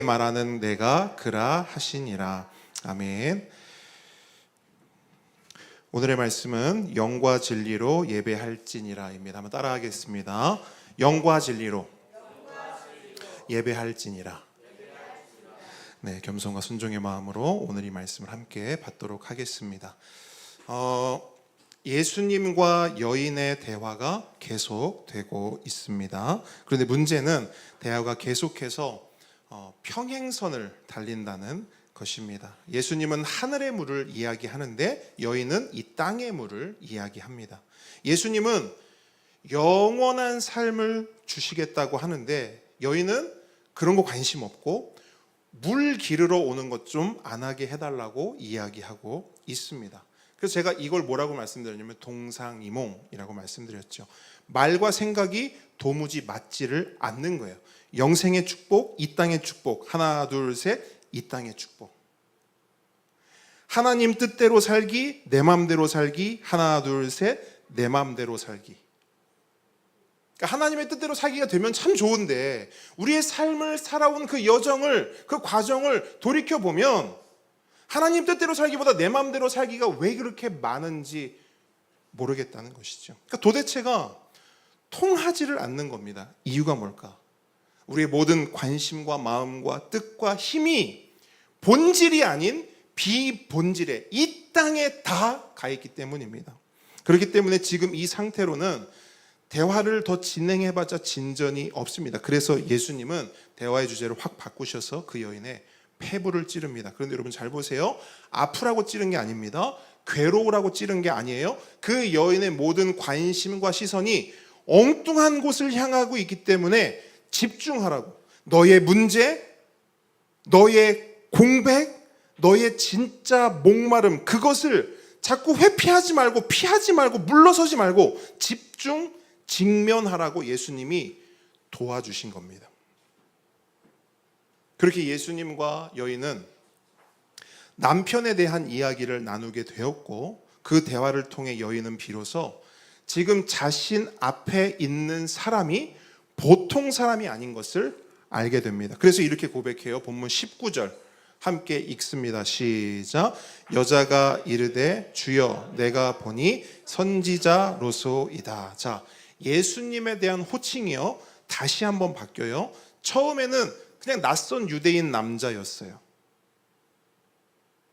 말하는 내가 그라 하시니라. 아멘. 오늘의 말씀은 영과 진리로 예배할지니라입니다. 한번 따라하겠습니다. 영과 진리로 예배할지니라. 네, 겸손과 순종의 마음으로 오늘 이 말씀을 함께 받도록 하겠습니다. 예수님과 여인의 대화가 계속되고 있습니다. 그런데 문제는 대화가 계속해서 평행선을 달린다는 것입니다. 예수님은 하늘의 물을 이야기하는데 여인은 이 땅의 물을 이야기합니다. 예수님은 영원한 삶을 주시겠다고 하는데 여인은 그런 거 관심 없고 물 기르러 오는 것 좀 안 하게 해달라고 이야기하고 있습니다. 그래서 제가 이걸 뭐라고 말씀드렸냐면 동상이몽이라고 말씀드렸죠. 말과 생각이 도무지 맞지를 않는 거예요. 영생의 축복, 이 땅의 축복. 하나, 둘, 셋, 이 땅의 축복. 하나님 뜻대로 살기, 내 맘대로 살기. 하나, 둘, 셋, 내 맘대로 살기. 그러니까 하나님의 뜻대로 살기가 되면 참 좋은데 우리의 삶을 살아온 그 여정을, 그 과정을 돌이켜보면 하나님 뜻대로 살기보다 내 맘대로 살기가 왜 그렇게 많은지 모르겠다는 것이죠. 그러니까 도대체가 통하지를 않는 겁니다. 이유가 뭘까? 우리의 모든 관심과 마음과 뜻과 힘이 본질이 아닌 비본질에 이 땅에 다 가 있기 때문입니다. 그렇기 때문에 지금 이 상태로는 대화를 더 진행해봤자 진전이 없습니다. 그래서 예수님은 대화의 주제를 확 바꾸셔서 그 여인의 폐부를 찌릅니다. 그런데 여러분 잘 보세요. 아프라고 찌른 게 아닙니다. 괴로우라고 찌른 게 아니에요. 그 여인의 모든 관심과 시선이 엉뚱한 곳을 향하고 있기 때문에 집중하라고. 너의 문제, 너의 공백, 너의 진짜 목마름, 그것을 자꾸 회피하지 말고 피하지 말고 물러서지 말고 집중, 직면하라고 예수님이 도와주신 겁니다. 그렇게 예수님과 여인은 남편에 대한 이야기를 나누게 되었고 그 대화를 통해 여인은 비로소 지금 자신 앞에 있는 사람이 보통 사람이 아닌 것을 알게 됩니다. 그래서 이렇게 고백해요. 본문 19절 함께 읽습니다. 시작. 여자가 이르되 주여 내가 보니 선지자로소이다. 자, 예수님에 대한 호칭이요 다시 한번 바뀌어요. 처음에는 그냥 낯선 유대인 남자였어요.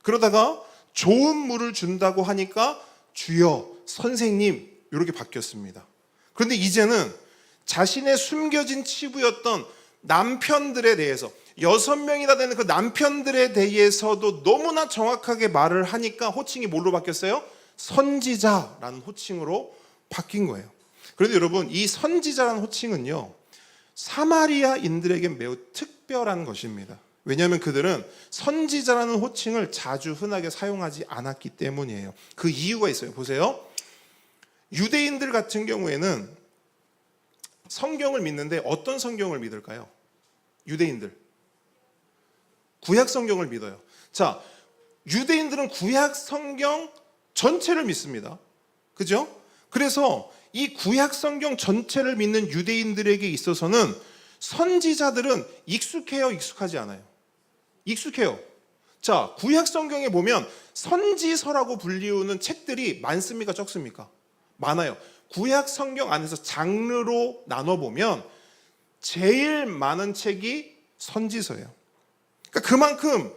그러다가 좋은 물을 준다고 하니까 주여, 선생님 이렇게 바뀌었습니다. 그런데 이제는 자신의 숨겨진 치부였던 남편들에 대해서 6명이나 되는 그 남편들에 대해서도 너무나 정확하게 말을 하니까 호칭이 뭘로 바뀌었어요? 선지자라는 호칭으로 바뀐 거예요. 그런데 여러분 이 선지자라는 호칭은요 사마리아인들에게 매우 특별한 것입니다. 왜냐하면 그들은 선지자라는 호칭을 자주 흔하게 사용하지 않았기 때문이에요. 그 이유가 있어요. 보세요. 유대인들 같은 경우에는 성경을 믿는데 어떤 성경을 믿을까요? 유대인들 구약 성경을 믿어요. 자, 유대인들은 구약 성경 전체를 믿습니다. 그죠? 그래서 이 구약 성경 전체를 믿는 유대인들에게 있어서는 선지자들은 익숙해요, 익숙하지 않아요? 익숙해요. 자, 구약 성경에 보면 선지서라고 불리우는 책들이 많습니까, 적습니까? 많아요. 구약 성경 안에서 장르로 나눠보면 제일 많은 책이 선지서예요. 그러니까 그만큼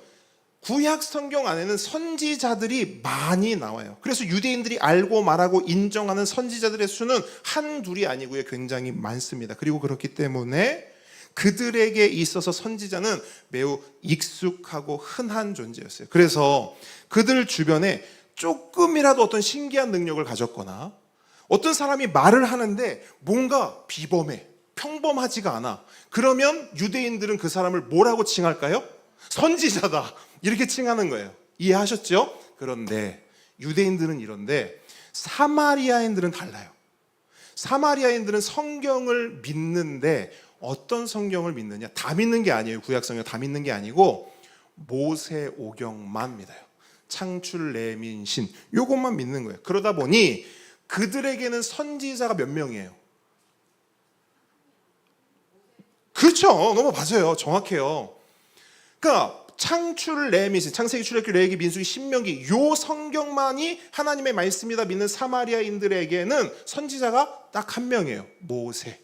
구약 성경 안에는 선지자들이 많이 나와요. 그래서 유대인들이 알고 말하고 인정하는 선지자들의 수는 한둘이 아니고요. 굉장히 많습니다. 그리고 그렇기 때문에 그들에게 있어서 선지자는 매우 익숙하고 흔한 존재였어요. 그래서 그들 주변에 조금이라도 어떤 신기한 능력을 가졌거나 어떤 사람이 말을 하는데 뭔가 비범해, 평범하지가 않아. 그러면 유대인들은 그 사람을 뭐라고 칭할까요? 선지자다. 이렇게 칭하는 거예요. 이해하셨죠? 그런데 유대인들은 이런데 사마리아인들은 달라요. 사마리아인들은 성경을 믿는데 어떤 성경을 믿느냐? 다 믿는 게 아니에요. 구약 성경 다 믿는 게 아니고 모세오경만 믿어요. 창출, 레민신 요것만 믿는 거예요. 그러다 보니 그들에게는 선지자가 몇 명이에요? 그렇죠. 너무 맞아요. 정확해요. 그러니까 창출, 레미신, 창세기, 출애굽기, 레위기, 민수기, 신명기 요 성경만이 하나님의 말씀이다 믿는 사마리아인들에게는 선지자가 딱 한 명이에요. 모세.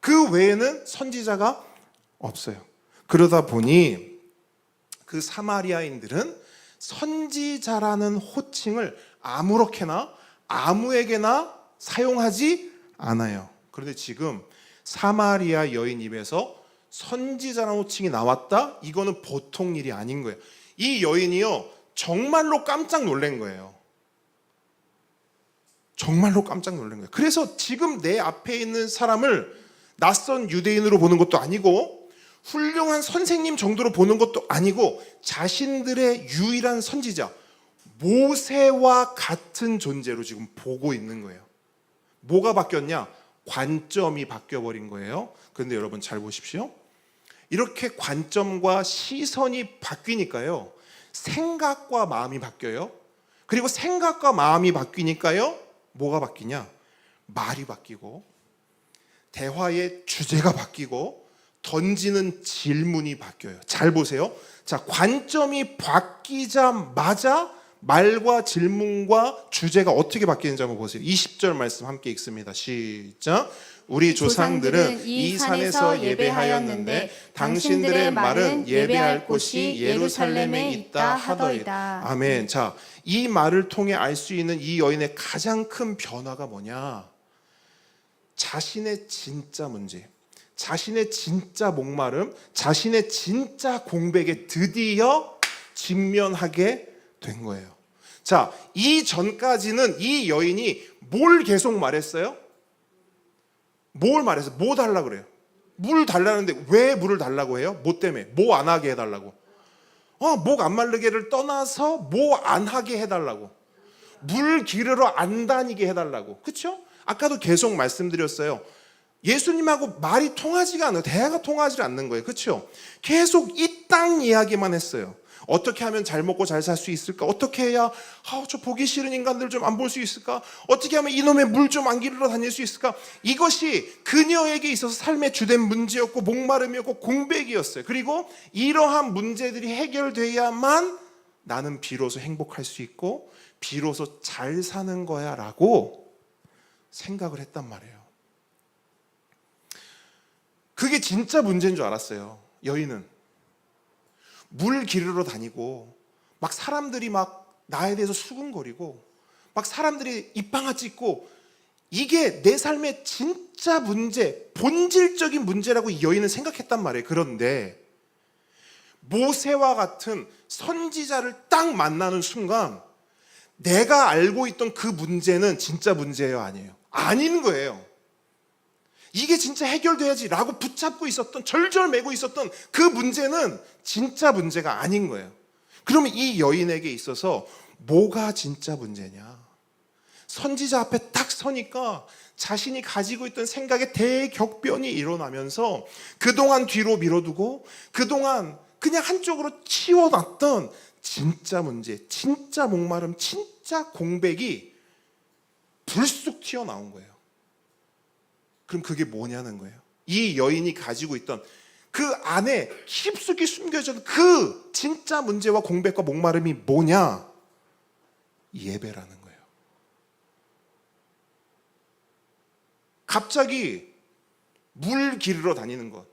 그 외에는 선지자가 없어요. 그러다 보니 그 사마리아인들은 선지자라는 호칭을 아무렇게나 아무에게나 사용하지 않아요. 그런데 지금 사마리아 여인 입에서 선지자라는 호칭이 나왔다? 이거는 보통 일이 아닌 거예요. 이 여인이요, 정말로 깜짝 놀란 거예요. 정말로 깜짝 놀란 거예요. 그래서 지금 내 앞에 있는 사람을 낯선 유대인으로 보는 것도 아니고 훌륭한 선생님 정도로 보는 것도 아니고 자신들의 유일한 선지자 모세와 같은 존재로 지금 보고 있는 거예요. 뭐가 바뀌었냐? 관점이 바뀌어버린 거예요. 그런데 여러분 잘 보십시오. 이렇게 관점과 시선이 바뀌니까요, 생각과 마음이 바뀌어요. 그리고 생각과 마음이 바뀌니까요, 뭐가 바뀌냐? 말이 바뀌고 대화의 주제가 바뀌고 던지는 질문이 바뀌어요. 잘 보세요. 자, 관점이 바뀌자마자 말과 질문과 주제가 어떻게 바뀌는지 한번 보세요. 20절 말씀 함께 읽습니다. 시작. 우리 조상들은 이 산에서 예배하였는데 당신들의 말은 예배할 곳이 예루살렘에 있다 하더이다. 아멘. 자, 이 말을 통해 알 수 있는 이 여인의 가장 큰 변화가 뭐냐? 자신의 진짜 문제, 자신의 진짜 목마름, 자신의 진짜 공백에 드디어 직면하게 된 거예요. 자, 이 전까지는 이 여인이 뭘 계속 말했어요? 뭘 말했어요? 뭐 달라 그래요? 물 달라는데 왜 물을 달라고 해요? 뭐 때문에? 뭐 안 하게 해달라고? 목 안 마르게를 떠나서 뭐 안 하게 해달라고? 물 기르러 안 다니게 해달라고. 그렇죠? 아까도 계속 말씀드렸어요. 예수님하고 말이 통하지가 않아요. 대화가 통하지 않는 거예요. 그렇죠? 계속 이 땅 이야기만 했어요. 어떻게 하면 잘 먹고 잘 살 수 있을까? 어떻게 해야 저 보기 싫은 인간들 좀 안 볼 수 있을까? 어떻게 하면 이놈의 물 좀 안 기르러 다닐 수 있을까? 이것이 그녀에게 있어서 삶의 주된 문제였고 목마름이었고 공백이었어요. 그리고 이러한 문제들이 해결돼야만 나는 비로소 행복할 수 있고 비로소 잘 사는 거야 라고 생각을 했단 말이에요. 그게 진짜 문제인 줄 알았어요. 여인은 물 기르러 다니고 막 사람들이 막 나에 대해서 수군거리고 막 사람들이 입방아 찍고 이게 내 삶의 진짜 문제, 본질적인 문제라고 이 여인은 생각했단 말이에요. 그런데 모세와 같은 선지자를 딱 만나는 순간 내가 알고 있던 그 문제는 진짜 문제예요, 아니에요? 아닌 거예요. 이게 진짜 해결돼야지 라고 붙잡고 있었던, 절절매고 있었던 그 문제는 진짜 문제가 아닌 거예요. 그러면 이 여인에게 있어서 뭐가 진짜 문제냐? 선지자 앞에 딱 서니까 자신이 가지고 있던 생각에 대격변이 일어나면서 그동안 뒤로 밀어두고 그동안 그냥 한쪽으로 치워놨던 진짜 문제, 진짜 목마름, 진짜 공백이 불쑥 튀어나온 거예요. 그럼 그게 뭐냐는 거예요. 이 여인이 가지고 있던 그 안에 깊숙이 숨겨진 그 진짜 문제와 공백과 목마름이 뭐냐? 예배라는 거예요. 갑자기 물 기르러 다니는 것,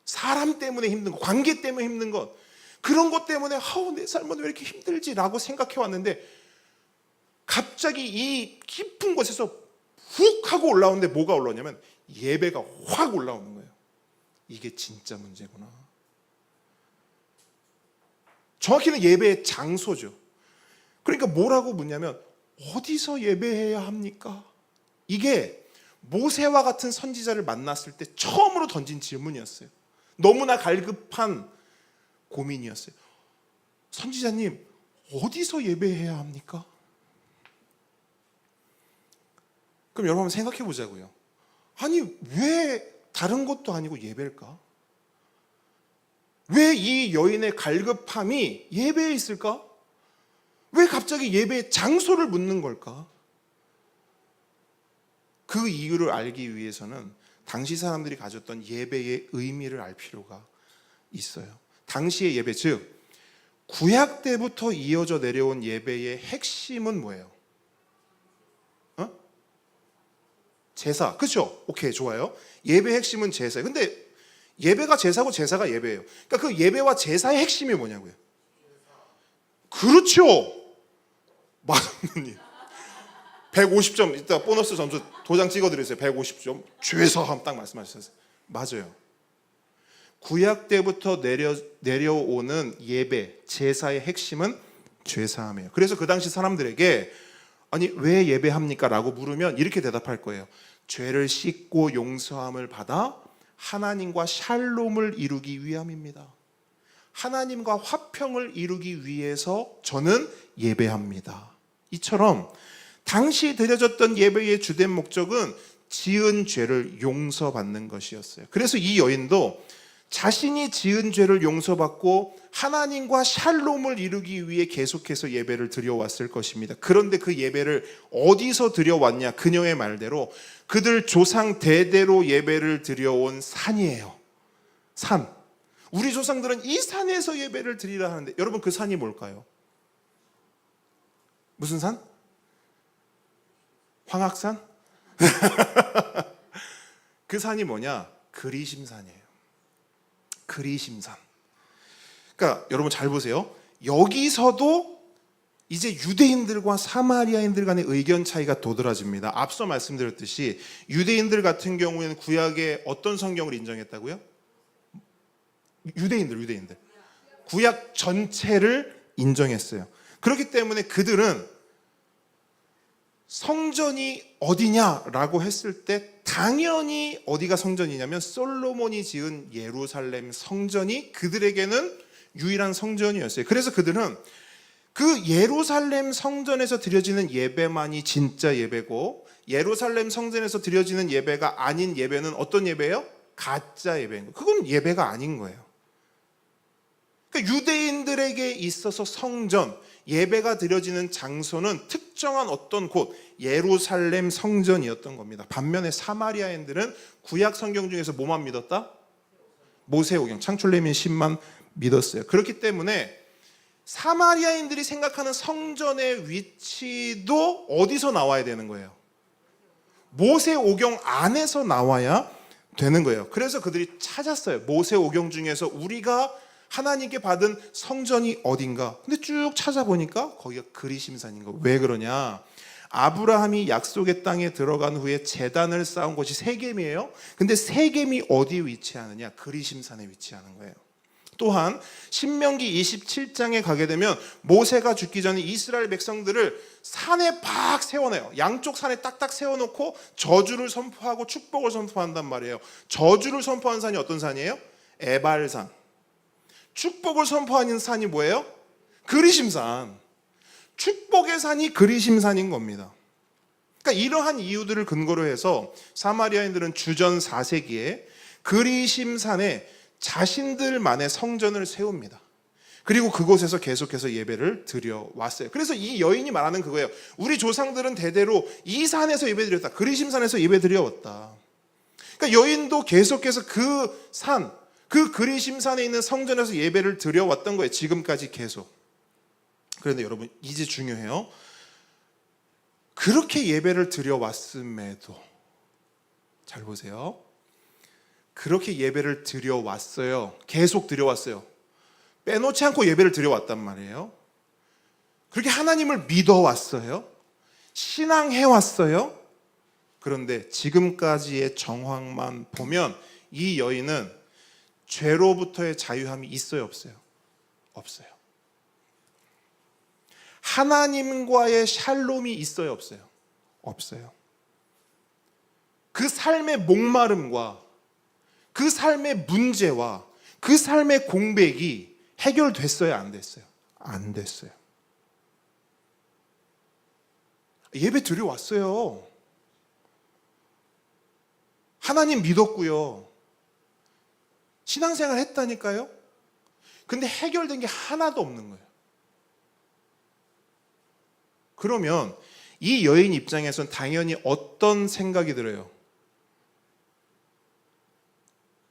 사람 때문에 힘든 것, 관계 때문에 힘든 것, 그런 것 때문에 내 삶은 왜 이렇게 힘들지라고 생각해 왔는데 갑자기 이 깊은 곳에서 훅 하고 올라오는데 뭐가 올라오냐면 예배가 확 올라오는 거예요. 이게 진짜 문제구나. 정확히는 예배의 장소죠. 그러니까 뭐라고 묻냐면 어디서 예배해야 합니까? 이게 모세와 같은 선지자를 만났을 때 처음으로 던진 질문이었어요. 너무나 갈급한 고민이었어요. 선지자님, 어디서 예배해야 합니까? 그럼 여러분 한번 생각해 보자고요. 아니, 왜 다른 것도 아니고 예배일까? 왜 이 여인의 갈급함이 예배에 있을까? 왜 갑자기 예배의 장소를 묻는 걸까? 그 이유를 알기 위해서는 당시 사람들이 가졌던 예배의 의미를 알 필요가 있어요. 당시의 예배, 즉 구약 때부터 이어져 내려온 예배의 핵심은 뭐예요? 제사. 그렇죠? 오케이, 좋아요. 예배의 핵심은 제사예요. 근데 예배가 제사고 제사가 예배예요. 그러니까 그 예배와 제사의 핵심이 뭐냐고요? 그렇죠. 맞는 150점. 이따 보너스 점수 도장 찍어드리세요. 150점. 죄사 하면 딱 말씀하셨어요. 맞아요. 구약 때부터 내려오는 예배, 제사의 핵심은 죄사함이에요. 그래서 그 당시 사람들에게 아니 왜 예배합니까? 라고 물으면 이렇게 대답할 거예요. 죄를 씻고 용서함을 받아 하나님과 샬롬을 이루기 위함입니다. 하나님과 화평을 이루기 위해서 저는 예배합니다. 이처럼 당시 드려졌던 예배의 주된 목적은 지은 죄를 용서받는 것이었어요. 그래서 이 여인도 자신이 지은 죄를 용서받고 하나님과 샬롬을 이루기 위해 계속해서 예배를 드려왔을 것입니다. 그런데 그 예배를 어디서 드려왔냐? 그녀의 말대로 그들 조상 대대로 예배를 드려온 산이에요. 산. 우리 조상들은 이 산에서 예배를 드리라 하는데 여러분 그 산이 뭘까요? 무슨 산? 황학산? 그 산이 뭐냐? 그리심산이에요. 그리심산. 그러니까 여러분 잘 보세요. 여기서도 이제 유대인들과 사마리아인들 간의 의견 차이가 도드라집니다. 앞서 말씀드렸듯이 유대인들 같은 경우에는 구약의 어떤 성경을 인정했다고요? 유대인들. 구약 전체를 인정했어요. 그렇기 때문에 그들은 성전이 어디냐라고 했을 때 당연히 어디가 성전이냐면 솔로몬이 지은 예루살렘 성전이 그들에게는 유일한 성전이었어요. 그래서 그들은 그 예루살렘 성전에서 드려지는 예배만이 진짜 예배고 예루살렘 성전에서 드려지는 예배가 아닌 예배는 어떤 예배예요? 가짜 예배인 거예요. 그건 예배가 아닌 거예요. 그러니까 유대인들에게 있어서 성전, 예배가 드려지는 장소는 특정한 어떤 곳, 예루살렘 성전이었던 겁니다. 반면에 사마리아인들은 구약 성경 중에서 뭐만 믿었다? 모세오경, 창출레미의 10만 믿었어요. 그렇기 때문에 사마리아인들이 생각하는 성전의 위치도 어디서 나와야 되는 거예요? 모세오경 안에서 나와야 되는 거예요. 그래서 그들이 찾았어요. 모세오경 중에서 우리가 하나님께 받은 성전이 어딘가. 근데 쭉 찾아보니까 거기가 그리심산인 거. 왜 그러냐? 아브라함이 약속의 땅에 들어간 후에 제단을 쌓은 곳이 세겜이에요. 근데 세겜이 어디 위치하느냐? 그리심산에 위치하는 거예요. 또한 신명기 27장에 가게 되면 모세가 죽기 전에 이스라엘 백성들을 산에 팍 세워놔요. 양쪽 산에 딱딱 세워놓고 저주를 선포하고 축복을 선포한단 말이에요. 저주를 선포한 산이 어떤 산이에요? 에발산. 축복을 선포하는 산이 뭐예요? 그리심산. 축복의 산이 그리심산인 겁니다. 그러니까 이러한 이유들을 근거로 해서 사마리아인들은 주전 4세기에 그리심산에 자신들만의 성전을 세웁니다. 그리고 그곳에서 계속해서 예배를 드려왔어요. 그래서 이 여인이 말하는 그거예요. 우리 조상들은 대대로 이 산에서 예배 드렸다. 그리심산에서 예배 드려왔다. 그러니까 여인도 계속해서 그 산, 그 그리심산에 있는 성전에서 예배를 드려왔던 거예요. 지금까지 계속. 그런데 여러분 이제 중요해요. 그렇게 예배를 드려왔음에도 잘 보세요. 그렇게 예배를 드려왔어요. 계속 드려왔어요. 빼놓지 않고 예배를 드려왔단 말이에요. 그렇게 하나님을 믿어왔어요. 신앙해왔어요. 그런데 지금까지의 정황만 보면 이 여인은 죄로부터의 자유함이 있어요, 없어요? 없어요. 하나님과의 샬롬이 있어요, 없어요? 없어요. 그 삶의 목마름과 그 삶의 문제와 그 삶의 공백이 해결됐어요, 안 됐어요? 안 됐어요. 예배 드려왔어요. 하나님 믿었고요. 신앙생활 했다니까요. 근데 해결된 게 하나도 없는 거예요. 그러면 이 여인 입장에선 당연히 어떤 생각이 들어요?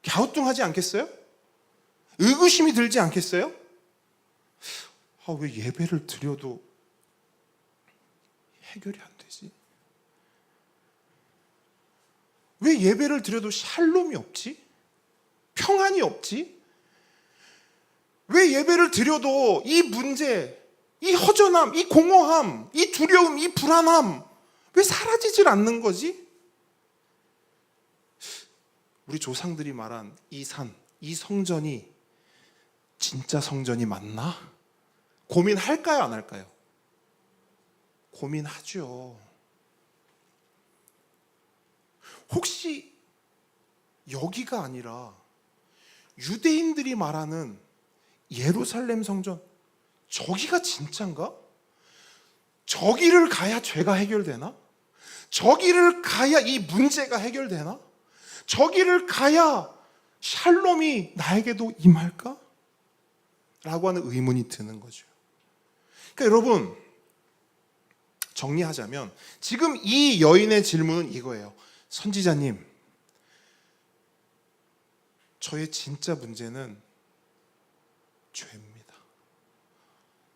갸우뚱하지 않겠어요? 의구심이 들지 않겠어요? 왜 예배를 드려도 해결이 안 되지? 왜 예배를 드려도 샬롬이 없지? 평안이 없지? 왜 예배를 드려도 이 문제, 이 허전함, 이 공허함, 이 두려움, 이 불안함 왜 사라지질 않는 거지? 우리 조상들이 말한 이 산, 이 성전이 진짜 성전이 맞나? 고민할까요, 안 할까요? 고민하죠. 혹시 여기가 아니라 유대인들이 말하는 예루살렘 성전, 저기가 진짠가? 저기를 가야 죄가 해결되나? 저기를 가야 이 문제가 해결되나? 저기를 가야 샬롬이 나에게도 임할까? 라고 하는 의문이 드는 거죠. 그러니까 여러분, 정리하자면 지금 이 여인의 질문은 이거예요. 선지자님, 저의 진짜 문제는 죄입니다.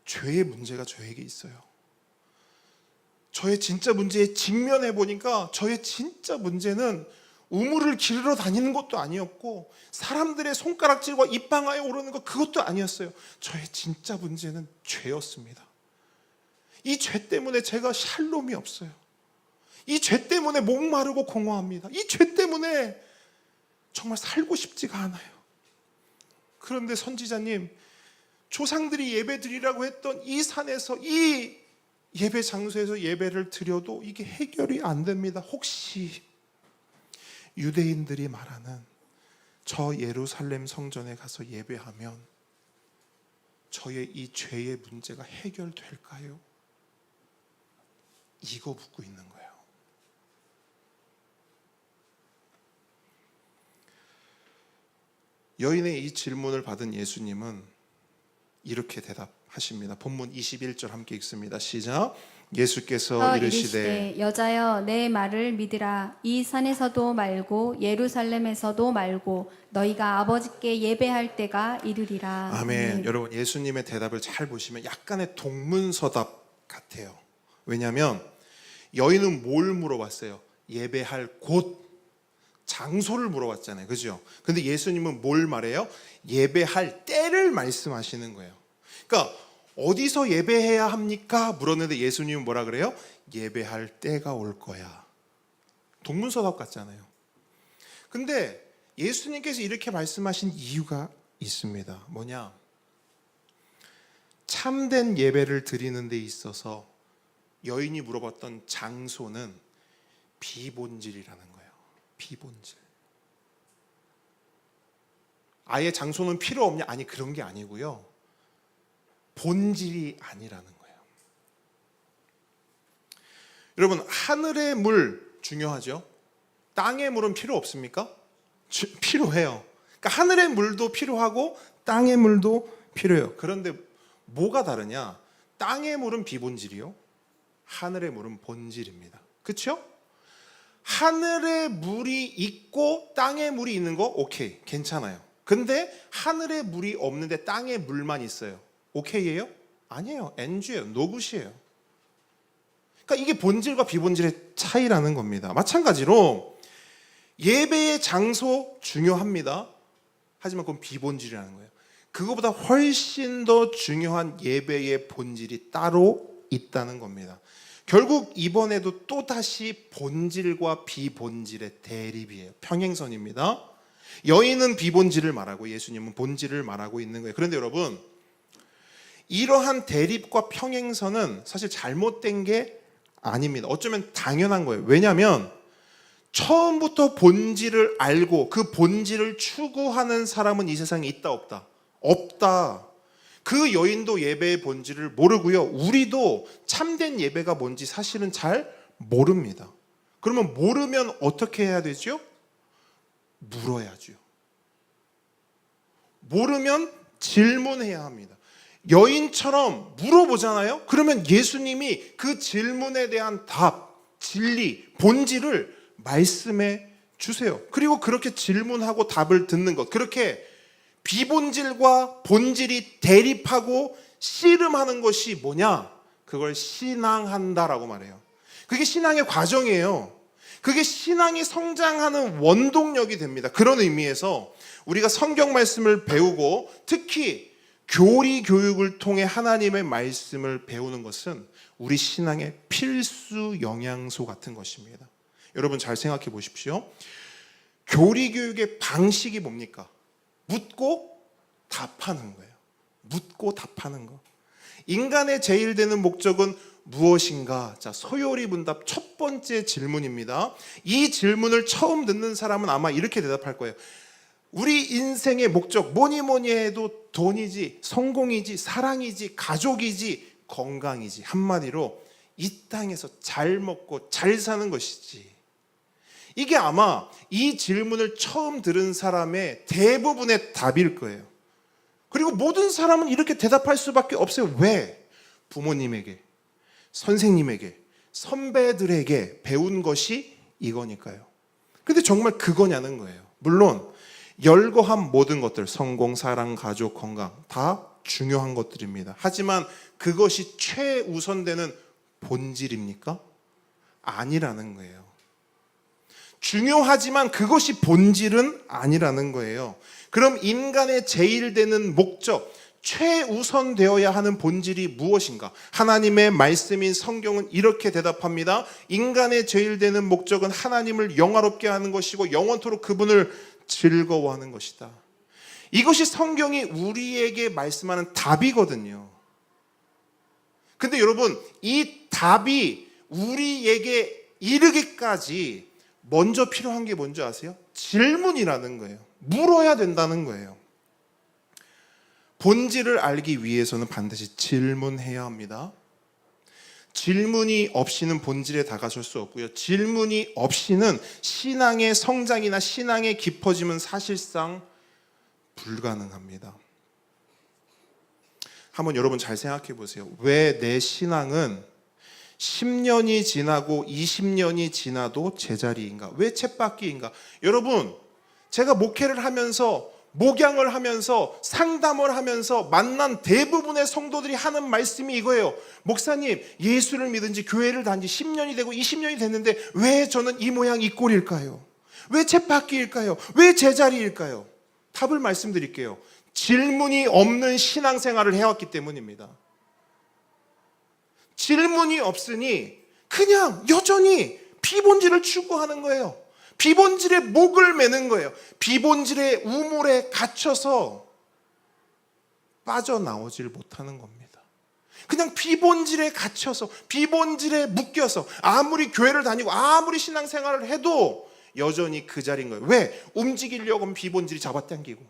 죄의 문제가 저에게 있어요. 저의 진짜 문제에 직면해 보니까 저의 진짜 문제는 우물을 기르러 다니는 것도 아니었고 사람들의 손가락질과 입방아에 오르는 것 그것도 아니었어요. 저의 진짜 문제는 죄였습니다. 이 죄 때문에 제가 샬롬이 없어요. 이 죄 때문에 목마르고 공허합니다. 이 죄 때문에 정말 살고 싶지가 않아요. 그런데 선지자님, 조상들이 예배 드리라고 했던 이 산에서, 이 예배 장소에서 예배를 드려도 이게 해결이 안 됩니다. 혹시 유대인들이 말하는 저 예루살렘 성전에 가서 예배하면 저의 이 죄의 문제가 해결될까요? 이거 묻고 있는 거예요. 여인의 이 질문을 받은 예수님은 이렇게 대답하십니다. 본문 21절 함께 읽습니다. 시작. 예수께서 이르시되 여자여 내 말을 믿으라. 이 산에서도 말고 예루살렘에서도 말고 너희가 아버지께 예배할 때가 이르리라. 아멘. 여러분, 예수님의 대답을 잘 보시면 약간의 동문서답 같아요. 왜냐하면 여인은 뭘 물어봤어요? 예배할 곳, 장소를 물어봤잖아요. 그죠? 근데 예수님은 뭘 말해요? 예배할 때를 말씀하시는 거예요. 그러니까 어디서 예배해야 합니까? 물었는데 예수님은 뭐라 그래요? 예배할 때가 올 거야. 동문서답 같잖아요. 근데 예수님께서 이렇게 말씀하신 이유가 있습니다. 뭐냐? 참된 예배를 드리는 데 있어서 여인이 물어봤던 장소는 비본질이라는 거예요. 비본질. 아예 장소는 필요 없냐? 아니, 그런 게 아니고요. 본질이 아니라는 거예요. 여러분, 하늘의 물 중요하죠? 땅의 물은 필요 없습니까? 필요해요. 그러니까 하늘의 물도 필요하고 땅의 물도 필요해요. 그런데 뭐가 다르냐? 땅의 물은 비본질이요. 하늘의 물은 본질입니다. 그렇죠? 하늘의 물이 있고 땅의 물이 있는 거 오케이, 괜찮아요. 근데 하늘의 물이 없는데 땅의 물만 있어요. 오케이예요? 아니에요. NG예요. 노굿이에요. 그러니까 이게 본질과 비본질의 차이라는 겁니다. 마찬가지로 예배의 장소 중요합니다. 하지만 그건 비본질이라는 거예요. 그거보다 훨씬 더 중요한 예배의 본질이 따로 있다는 겁니다. 결국 이번에도 또다시 본질과 비본질의 대립이에요. 평행선입니다. 여인은 비본질을 말하고 예수님은 본질을 말하고 있는 거예요. 그런데 여러분, 이러한 대립과 평행선은 사실 잘못된 게 아닙니다. 어쩌면 당연한 거예요. 왜냐하면 처음부터 본질을 알고 그 본질을 추구하는 사람은 이 세상에 있다 없다? 없다. 그 여인도 예배의 본질을 모르고요. 우리도 참된 예배가 뭔지 사실은 잘 모릅니다. 그러면 모르면 어떻게 해야 되죠? 물어야죠. 모르면 질문해야 합니다. 여인처럼 물어보잖아요. 그러면 예수님이 그 질문에 대한 답, 진리, 본질을 말씀해 주세요. 그리고 그렇게 질문하고 답을 듣는 것, 그렇게 비본질과 본질이 대립하고 씨름하는 것이 뭐냐? 그걸 신앙한다라고 말해요. 그게 신앙의 과정이에요. 그게 신앙이 성장하는 원동력이 됩니다. 그런 의미에서 우리가 성경 말씀을 배우고 특히 교리 교육을 통해 하나님의 말씀을 배우는 것은 우리 신앙의 필수 영양소 같은 것입니다. 여러분 잘 생각해 보십시오. 교리 교육의 방식이 뭡니까? 묻고 답하는 거예요. 묻고 답하는 거. 인간의 제일 되는 목적은 무엇인가? 자, 소요리 문답 첫 번째 질문입니다. 이 질문을 처음 듣는 사람은 아마 이렇게 대답할 거예요. 우리 인생의 목적 뭐니 해도 돈이지, 성공이지, 사랑이지, 가족이지, 건강이지. 한마디로 이 땅에서 잘 먹고 잘 사는 것이지. 이게 아마 이 질문을 처음 들은 사람의 대부분의 답일 거예요. 그리고 모든 사람은 이렇게 대답할 수밖에 없어요. 왜? 부모님에게, 선생님에게, 선배들에게 배운 것이 이거니까요. 근데 정말 그거냐는 거예요. 물론 열거한 모든 것들, 성공, 사랑, 가족, 건강 다 중요한 것들입니다. 하지만 그것이 최우선되는 본질입니까? 아니라는 거예요. 중요하지만 그것이 본질은 아니라는 거예요. 그럼 인간의 제일 되는 목적, 최우선 되어야 하는 본질이 무엇인가? 하나님의 말씀인 성경은 이렇게 대답합니다. 인간의 제일 되는 목적은 하나님을 영화롭게 하는 것이고 영원토록 그분을 즐거워하는 것이다. 이것이 성경이 우리에게 말씀하는 답이거든요. 근데 여러분, 이 답이 우리에게 이르기까지 먼저 필요한 게 뭔지 아세요? 질문이라는 거예요. 물어야 된다는 거예요. 본질을 알기 위해서는 반드시 질문해야 합니다. 질문이 없이는 본질에 다가설 수 없고요. 질문이 없이는 신앙의 성장이나 신앙의 깊어짐은 사실상 불가능합니다. 한번 여러분 잘 생각해 보세요. 왜 내 신앙은 10년이 지나고 20년이 지나도 제자리인가? 왜 쳇바퀴인가? 여러분, 제가 목회를 하면서 목양을 하면서 상담을 하면서 만난 대부분의 성도들이 하는 말씀이 이거예요. 목사님, 예수를 믿은 지 교회를 다닌 지 10년이 되고 20년이 됐는데 왜 저는 이 모양 이 꼴일까요? 왜 쳇바퀴일까요? 왜 제자리일까요? 답을 말씀드릴게요. 질문이 없는 신앙생활을 해왔기 때문입니다. 질문이 없으니 그냥 여전히 비본질을 추구하는 거예요. 비본질의 목을 매는 거예요. 비본질의 우물에 갇혀서 빠져나오질 못하는 겁니다. 그냥 비본질에 갇혀서 비본질에 묶여서 아무리 교회를 다니고 아무리 신앙생활을 해도 여전히 그 자리인 거예요. 왜? 움직이려고 하면 비본질이 잡아당기고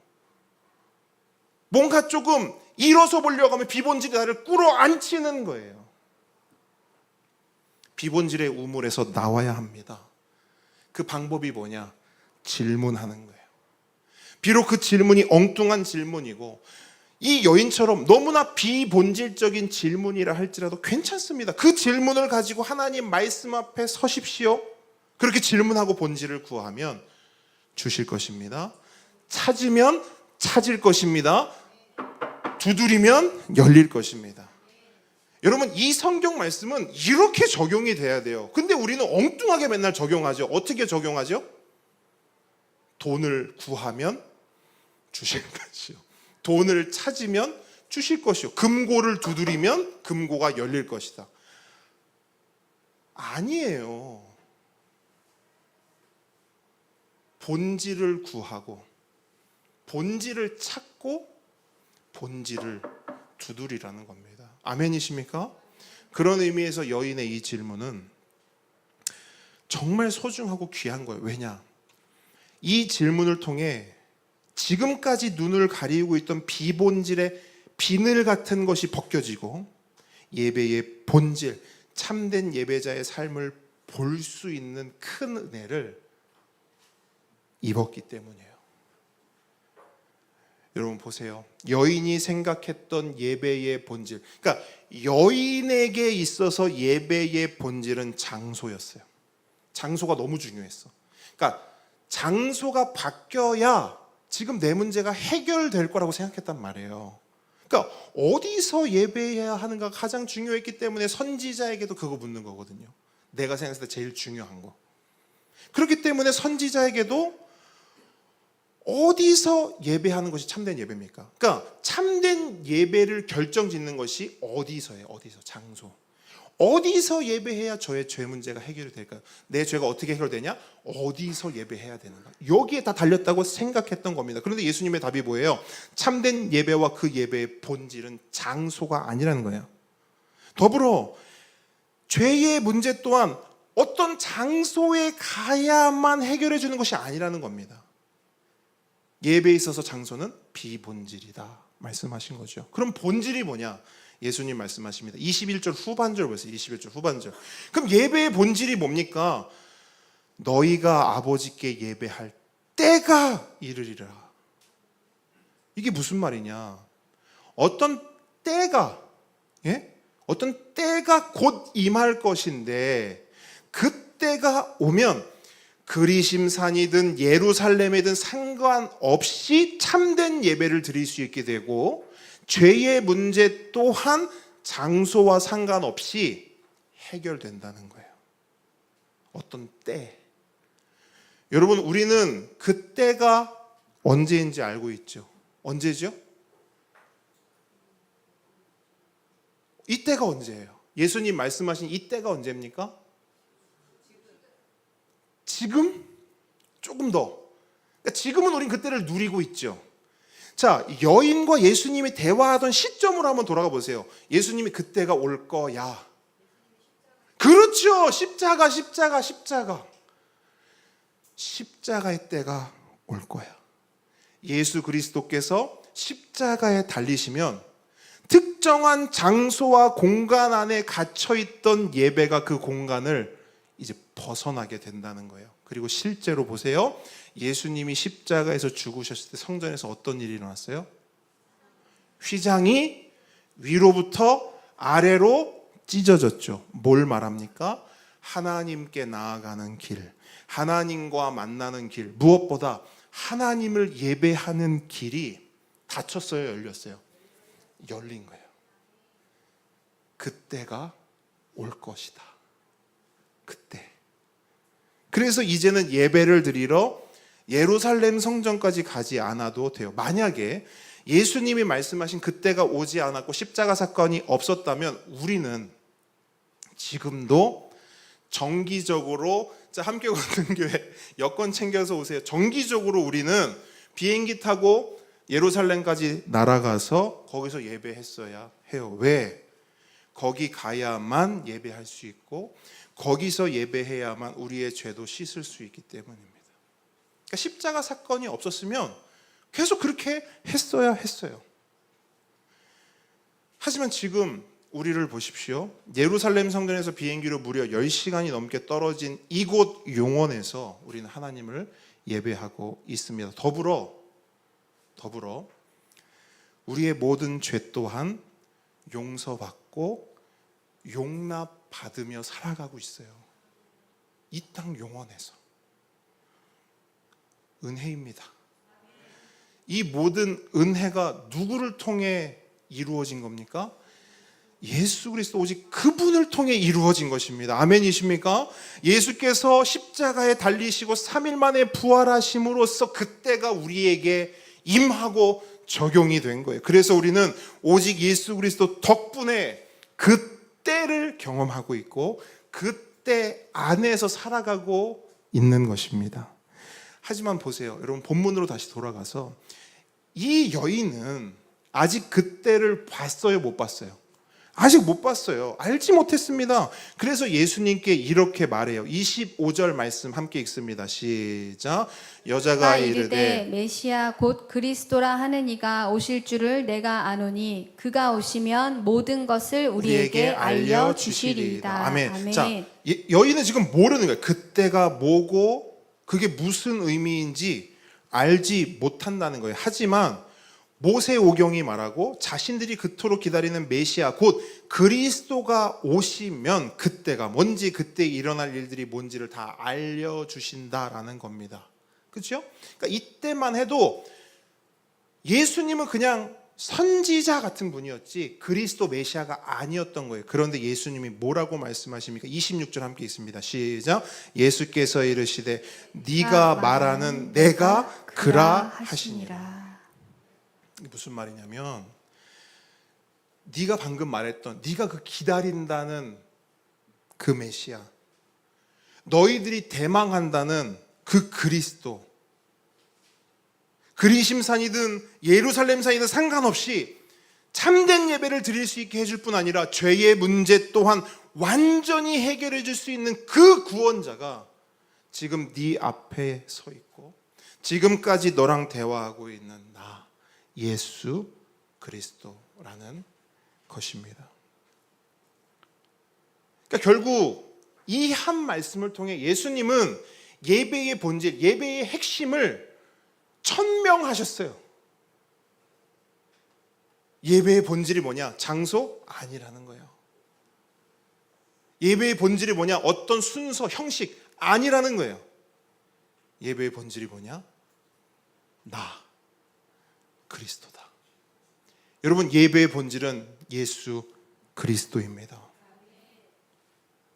뭔가 조금 일어서 보려고 하면 비본질이 나를 끌어안치는 거예요. 비본질의 우물에서 나와야 합니다. 그 방법이 뭐냐? 질문하는 거예요. 비록 그 질문이 엉뚱한 질문이고 이 여인처럼 너무나 비본질적인 질문이라 할지라도 괜찮습니다. 그 질문을 가지고 하나님 말씀 앞에 서십시오. 그렇게 질문하고 본질을 구하면 주실 것입니다. 찾으면 찾을 것입니다. 두드리면 열릴 것입니다. 여러분, 이 성경 말씀은 이렇게 적용이 돼야 돼요. 근데 우리는 엉뚱하게 맨날 적용하죠. 어떻게 적용하죠? 돈을 구하면 주실 것이요. 돈을 찾으면 주실 것이요. 금고를 두드리면 금고가 열릴 것이다. 아니에요. 본질을 구하고 본질을 찾고 본질을 두드리라는 겁니다. 아멘이십니까? 그런 의미에서 여인의 이 질문은 정말 소중하고 귀한 거예요. 왜냐? 이 질문을 통해 지금까지 눈을 가리고 있던 비본질의 비늘 같은 것이 벗겨지고 예배의 본질, 참된 예배자의 삶을 볼 수 있는 큰 은혜를 입었기 때문이에요. 여러분 보세요. 여인이 생각했던 예배의 본질, 그러니까 여인에게 있어서 예배의 본질은 장소였어요. 장소가 너무 중요했어. 그러니까 장소가 바뀌어야 지금 내 문제가 해결될 거라고 생각했단 말이에요. 그러니까 어디서 예배해야 하는가 가장 중요했기 때문에 선지자에게도 그거 묻는 거거든요. 내가 생각했을 때 제일 중요한 거. 그렇기 때문에 선지자에게도 어디서 예배하는 것이 참된 예배입니까? 그러니까 참된 예배를 결정짓는 것이 어디서예요? 어디서? 장소. 어디서 예배해야 저의 죄 문제가 해결이 될까요? 내 죄가 어떻게 해결되냐? 어디서 예배해야 되는가? 여기에 다 달렸다고 생각했던 겁니다. 그런데 예수님의 답이 뭐예요? 참된 예배와 그 예배의 본질은 장소가 아니라는 거예요. 더불어 죄의 문제 또한 어떤 장소에 가야만 해결해 주는 것이 아니라는 겁니다. 예배에 있어서 장소는 비본질이다 말씀하신 거죠. 그럼 본질이 뭐냐? 예수님 말씀하십니다. 21절 후반절 보세요. 21절 후반절. 그럼 예배의 본질이 뭡니까? 너희가 아버지께 예배할 때가 이르리라. 이게 무슨 말이냐? 어떤 때가, 어떤 때가 곧 임할 것인데 그 때가 오면 그리심산이든 예루살렘이든 상관없이 참된 예배를 드릴 수 있게 되고 죄의 문제 또한 장소와 상관없이 해결된다는 거예요. 어떤 때. 여러분, 우리는 그 때가 언제인지 알고 있죠. 언제죠? 이 때가 언제예요? 예수님 말씀하신 이 때가 언제입니까? 지금? 조금 더. 그러니까 지금은 우린 그때를 누리고 있죠. 자, 여인과 예수님이 대화하던 시점으로 한번 돌아가 보세요. 예수님이 그때가 올 거야. 그렇죠. 십자가의 때가 올 거야. 예수 그리스도께서 십자가에 달리시면 특정한 장소와 공간 안에 갇혀있던 예배가 그 공간을 이제 벗어나게 된다는 거예요. 그리고 실제로 보세요. 예수님이 십자가에서 죽으셨을 때 성전에서 어떤 일이 일어났어요? 휘장이 위로부터 아래로 찢어졌죠. 뭘 말합니까? 하나님께 나아가는 길, 하나님과 만나는 길, 무엇보다 하나님을 예배하는 길이 닫혔어요, 열렸어요? 열린 거예요. 그때가 올 것이다. 그때. 그래서 이제는 예배를 드리러 예루살렘 성전까지 가지 않아도 돼요. 만약에 예수님이 말씀하신 그때가 오지 않았고 십자가 사건이 없었다면 우리는 지금도 정기적으로, 자, 함께 걷는 교회 여권 챙겨서 오세요. 정기적으로 우리는 비행기 타고 예루살렘까지 날아가서 거기서 예배했어야 해요. 왜? 거기 가야만 예배할 수 있고 거기서 예배해야만 우리의 죄도 씻을 수 있기 때문입니다. 그러니까 십자가 사건이 없었으면 계속 그렇게 했어야 했어요. 하지만 지금 우리를 보십시오. 예루살렘 성전에서 비행기로 무려 10시간이 넘게 떨어진 이곳 용원에서 우리는 하나님을 예배하고 있습니다. 더불어 우리의 모든 죄 또한 용서받고 용납받으며 살아가고 있어요. 이 땅 용원에서. 은혜입니다. 이 모든 은혜가 누구를 통해 이루어진 겁니까? 예수 그리스도 오직 그분을 통해 이루어진 것입니다. 아멘이십니까? 예수께서 십자가에 달리시고 3일 만에 부활하심으로써 그때가 우리에게 임하고 적용이 된 거예요. 그래서 우리는 오직 예수 그리스도 덕분에 그때를 경험하고 있고 그때 안에서 살아가고 있는 것입니다. 하지만 보세요. 여러분, 본문으로 다시 돌아가서 이 여인은 아직 그때를 봤어요? 못 봤어요? 아직 못 봤어요. 알지 못했습니다. 그래서 예수님께 이렇게 말해요. 25절 말씀 함께 읽습니다. 시작. 여자가 이르되 메시아 곧 그리스도라 하는 이가 오실 줄을 내가 아노니 그가 오시면 모든 것을 우리에게 알려주시리이다. 아멘. 자, 여인은 지금 모르는 거예요. 그때가 뭐고 그게 무슨 의미인지 알지 못한다는 거예요. 하지만 모세오경이 말하고 자신들이 그토록 기다리는 메시아 곧 그리스도가 오시면 그때가 뭔지, 그때 일어날 일들이 뭔지를 다 알려주신다라는 겁니다. 그렇죠? 그러니까 이때만 해도 예수님은 그냥 선지자 같은 분이었지 그리스도 메시아가 아니었던 거예요. 그런데 예수님이 뭐라고 말씀하십니까? 26절 함께 있습니다. 시작. 예수께서 이르시되 네가 말하는 내가 그라 하시니라. 이게 무슨 말이냐면 네가 방금 말했던 네가 그 기다린다는 그 메시아, 너희들이 대망한다는 그 그리스도, 그리심산이든 예루살렘산이든 상관없이 참된 예배를 드릴 수 있게 해줄 뿐 아니라 죄의 문제 또한 완전히 해결해 줄 수 있는 그 구원자가 지금 네 앞에 서 있고 지금까지 너랑 대화하고 있는 나 예수 그리스도라는 것입니다. 그러니까 결국 이 한 말씀을 통해 예수님은 예배의 본질, 예배의 핵심을 천명하셨어요. 예배의 본질이 뭐냐? 장소? 아니라는 거예요. 예배의 본질이 뭐냐? 어떤 순서, 형식? 아니라는 거예요. 예배의 본질이 뭐냐? 나, 그리스도다. 여러분, 예배의 본질은 예수 그리스도입니다.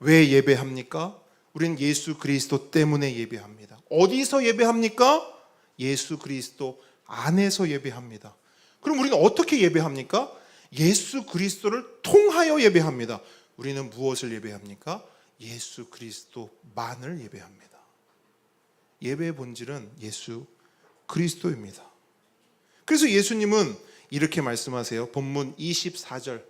왜 예배합니까? 우리는 예수 그리스도 때문에 예배합니다. 어디서 예배합니까? 예수 그리스도 안에서 예배합니다. 그럼 우리는 어떻게 예배합니까? 예수 그리스도를 통하여 예배합니다. 우리는 무엇을 예배합니까? 예수 그리스도만을 예배합니다. 예배의 본질은 예수 그리스도입니다. 그래서 예수님은 이렇게 말씀하세요. 본문 24절,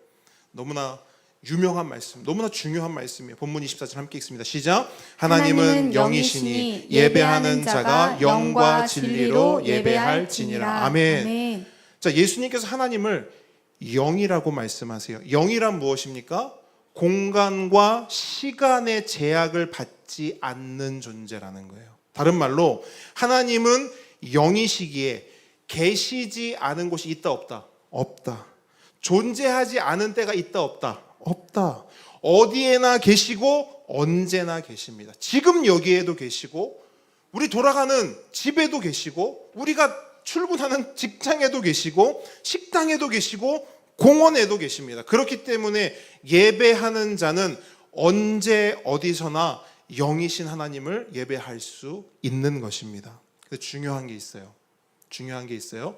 너무나 유명한 말씀, 너무나 중요한 말씀이에요. 본문 24절 함께 읽습니다. 시작. 하나님은 영이시니 예배하는 자가 영과 진리로 예배할지니라. 아멘. 자, 예수님께서 하나님을 영이라고 말씀하세요. 영이란 무엇입니까? 공간과 시간의 제약을 받지 않는 존재라는 거예요. 다른 말로 하나님은 영이시기에 계시지 않은 곳이 있다 없다? 없다. 존재하지 않은 때가 있다 없다? 없다. 어디에나 계시고 언제나 계십니다. 지금 여기에도 계시고 우리 돌아가는 집에도 계시고 우리가 출근하는 직장에도 계시고 식당에도 계시고 공원에도 계십니다. 그렇기 때문에 예배하는 자는 언제 어디서나 영이신 하나님을 예배할 수 있는 것입니다. 근데 중요한 게 있어요.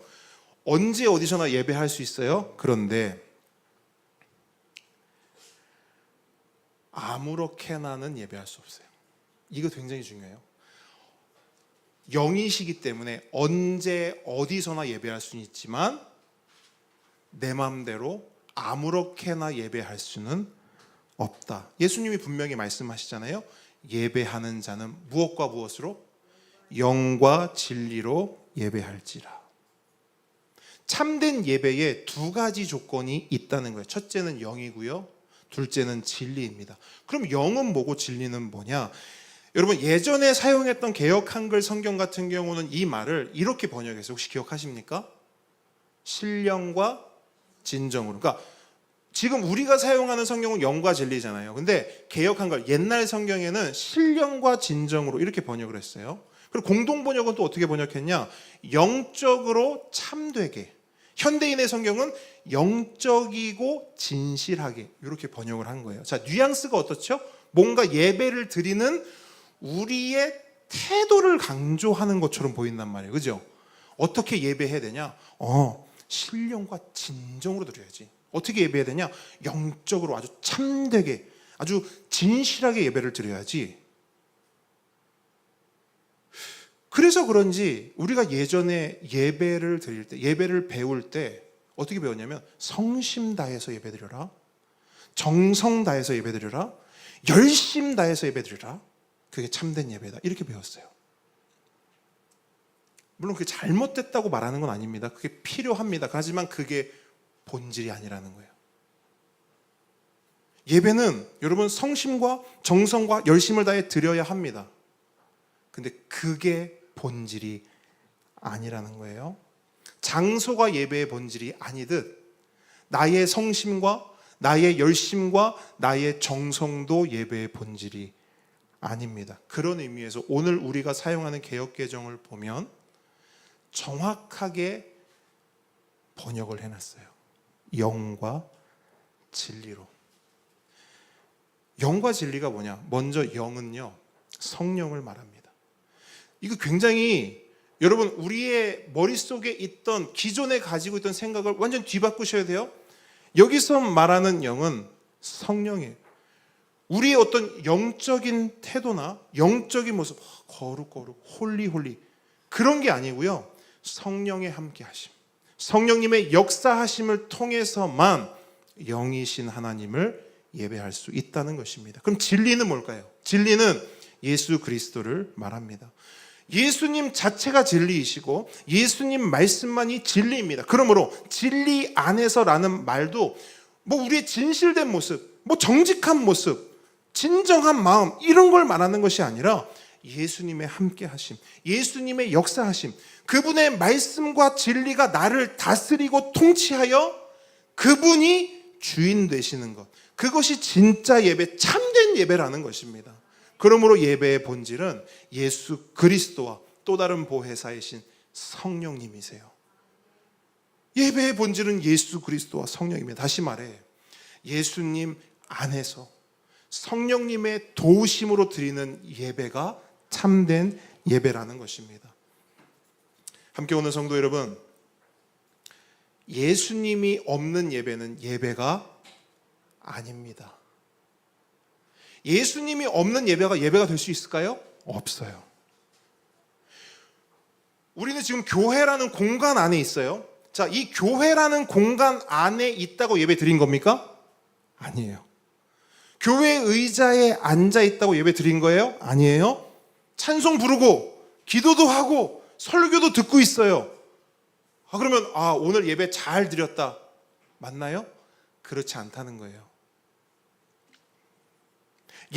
언제 어디서나 예배할 수 있어요. 그런데 아무렇게나는 예배할 수 없어요. 이거 굉장히 중요해요. 영이시기 때문에 언제 어디서나 예배할 수는 있지만 내 마음대로 아무렇게나 예배할 수는 없다. 예수님이 분명히 말씀하시잖아요. 예배하는 자는 무엇과 무엇으로? 영과 진리로 예배할지라. 참된 예배에 두 가지 조건이 있다는 거예요. 첫째는 영이고요. 둘째는 진리입니다. 그럼 영은 뭐고 진리는 뭐냐? 여러분, 예전에 사용했던 개역 한글 성경 같은 경우는 이 말을 이렇게 번역했어요. 혹시 기억하십니까? 신령과 진정으로. 그러니까 지금 우리가 사용하는 성경은 영과 진리잖아요. 근데 개역 한글 옛날 성경에는 신령과 진정으로 이렇게 번역을 했어요. 그리고 공동 번역은 또 어떻게 번역했냐? 영적으로 참되게. 현대인의 성경은 영적이고 진실하게 이렇게 번역을 한 거예요. 자, 뉘앙스가 어떻죠? 뭔가 예배를 드리는 우리의 태도를 강조하는 것처럼 보인단 말이에요. 그죠? 어떻게 예배해야 되냐? 신령과 진정으로 드려야지. 어떻게 예배해야 되냐? 영적으로 아주 참되게, 아주 진실하게 예배를 드려야지. 그래서 그런지 우리가 예전에 예배를 드릴 때, 예배를 배울 때 어떻게 배웠냐면 성심 다해서 예배 드려라, 정성 다해서 예배 드려라, 열심 다해서 예배 드려라. 그게 참된 예배다. 이렇게 배웠어요. 물론 그게 잘못됐다고 말하는 건 아닙니다. 그게 필요합니다. 하지만 그게 본질이 아니라는 거예요. 예배는 여러분 성심과 정성과 열심을 다해 드려야 합니다. 근데 그게 본질이 아니라는 거예요. 장소가 예배의 본질이 아니듯 나의 성심과 나의 열심과 나의 정성도 예배의 본질이 아닙니다. 그런 의미에서 오늘 우리가 사용하는 개역개정을 보면 정확하게 번역을 해놨어요. 영과 진리로. 영과 진리가 뭐냐? 먼저 영은요, 성령을 말합니다. 이거 굉장히 여러분 우리의 머릿속에 있던 기존에 가지고 있던 생각을 완전 뒤바꾸셔야 돼요. 여기서 말하는 영은 성령이에요. 우리의 어떤 영적인 태도나 영적인 모습, 거룩 홀리 그런 게 아니고요, 성령의 함께 하심, 성령님의 역사하심을 통해서만 영이신 하나님을 예배할 수 있다는 것입니다. 그럼 진리는 뭘까요? 진리는 예수 그리스도를 말합니다. 예수님 자체가 진리이시고 예수님 말씀만이 진리입니다. 그러므로 진리 안에서라는 말도 뭐 우리의 진실된 모습, 뭐 정직한 모습, 진정한 마음, 이런 걸 말하는 것이 아니라 예수님의 함께 하심, 예수님의 역사하심, 그분의 말씀과 진리가 나를 다스리고 통치하여 그분이 주인 되시는 것, 그것이 진짜 예배, 참된 예배라는 것입니다. 그러므로 예배의 본질은 예수 그리스도와 또 다른 보혜사이신 성령님이세요. 예배의 본질은 예수 그리스도와 성령입니다. 다시 말해, 예수님 안에서 성령님의 도우심으로 드리는 예배가 참된 예배라는 것입니다. 함께 오는 성도 여러분, 예수님이 없는 예배는 예배가 아닙니다. 예수님이 없는 예배가 될 수 있을까요? 없어요. 우리는 지금 교회라는 공간 안에 있어요. 자, 이 교회라는 공간 안에 있다고 예배 드린 겁니까? 아니에요. 교회 의자에 앉아 있다고 예배 드린 거예요? 아니에요. 찬송 부르고 기도도 하고 설교도 듣고 있어요. 그러면 오늘 예배 잘 드렸다, 맞나요? 그렇지 않다는 거예요.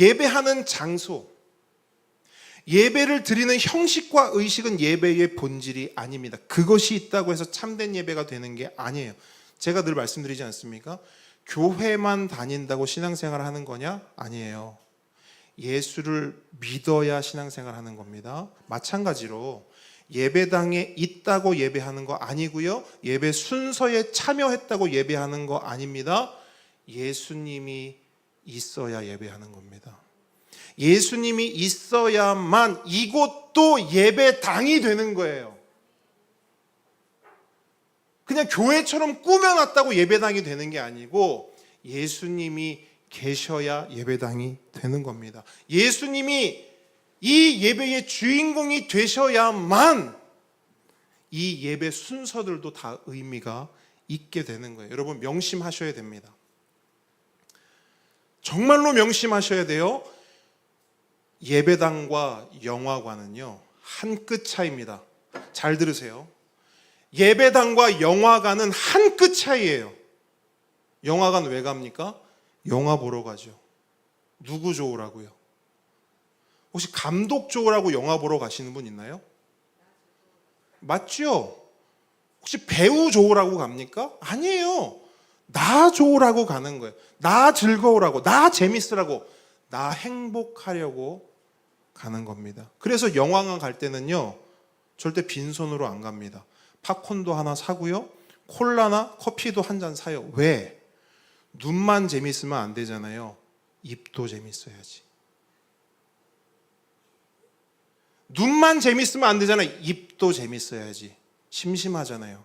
예배하는 장소, 예배를 드리는 형식과 의식은 예배의 본질이 아닙니다. 그것이 있다고 해서 참된 예배가 되는 게 아니에요. 제가 늘 말씀드리지 않습니까? 교회만 다닌다고 신앙생활을 하는 거냐? 아니에요. 예수를 믿어야 신앙생활을 하는 겁니다. 마찬가지로 예배당에 있다고 예배하는 거 아니고요, 예배 순서에 참여했다고 예배하는 거 아닙니다. 예수님이 있어야 예배하는 겁니다. 예수님이 있어야만 이곳도 예배당이 되는 거예요. 그냥 교회처럼 꾸며놨다고 예배당이 되는 게 아니고 예수님이 계셔야 예배당이 되는 겁니다. 예수님이 이 예배의 주인공이 되셔야만 이 예배 순서들도 다 의미가 있게 되는 거예요. 여러분 명심하셔야 됩니다. 정말로 명심하셔야 돼요. 예배당과 영화관은요, 한 끗 차이입니다. 잘 들으세요. 예배당과 영화관은 한 끗 차이예요. 영화관 왜 갑니까? 영화 보러 가죠. 누구 좋으라고요? 혹시 감독 좋으라고 영화 보러 가시는 분 있나요? 맞죠? 혹시 배우 좋으라고 갑니까? 아니에요. 나 좋으라고 가는 거예요. 나 즐거우라고, 나 재밌으라고, 나 행복하려고 가는 겁니다. 그래서 영화관 갈 때는요, 절대 빈손으로 안 갑니다. 팝콘도 하나 사고요, 콜라나 커피도 한 잔 사요. 왜? 눈만 재밌으면 안 되잖아요. 입도 재밌어야지. 눈만 재밌으면 안 되잖아요. 입도 재밌어야지. 심심하잖아요.